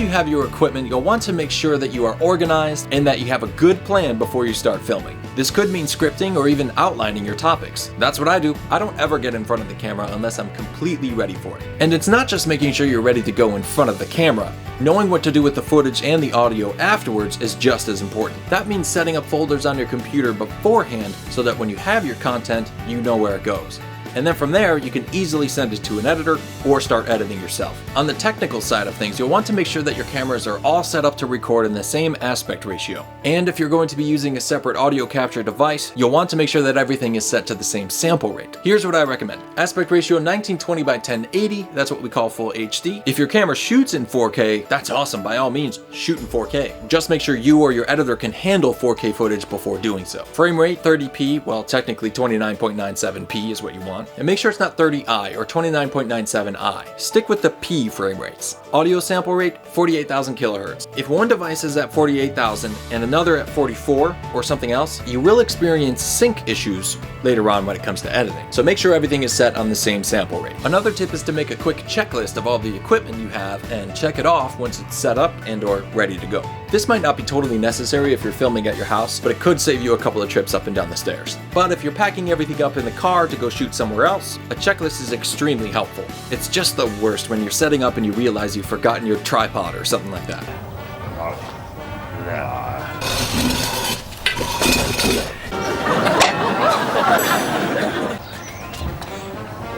you have your equipment, you'll want to make sure that you are organized and that you have a good plan before you start filming. This could mean scripting or even outlining your topics. That's what I do. I don't ever get in front of the camera unless I'm completely ready for it. And it's not just making sure you're ready to go in front of the camera. Knowing what to do with the footage and the audio afterwards is just as important. That means setting up folders on your computer beforehand so that when you have your content, you know where it goes. And then from there, you can easily send it to an editor or start editing yourself. On the technical side of things, you'll want to make sure that your cameras are all set up to record in the same aspect ratio. And if you're going to be using a separate audio capture device, you'll want to make sure that everything is set to the same sample rate. Here's what I recommend. Aspect ratio 1920 by 1080, that's what we call full HD. If your camera shoots in 4K, that's awesome, by all means, shoot in 4K. Just make sure you or your editor can handle 4K footage before doing so. Frame rate 30p, well technically 29.97p is what you want. And make sure it's not 30i or 29.97i. Stick with the P frame rates. Audio sample rate 48,000 kilohertz. If one device is at 48,000 and another at 44 or something else, you will experience sync issues later on when it comes to editing. So make sure everything is set on the same sample rate. Another tip is to make a quick checklist of all the equipment you have and check it off once it's set up and or ready to go. This might not be totally necessary if you're filming at your house, but it could save you a couple of trips up and down the stairs. But if you're packing everything up in the car to go shoot somewhere else, a checklist is extremely helpful. It's just the worst when you're setting up and you realize you've forgotten your tripod or something like that.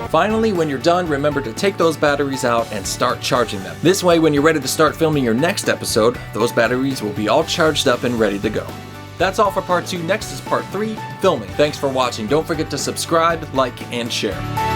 Finally, when you're done, remember to take those batteries out and start charging them. This way, when you're ready to start filming your next episode, those batteries will be all charged up and ready to go. That's all for part 2. Next is part 3, filming. Thanks for watching. Don't forget to subscribe, like, and share.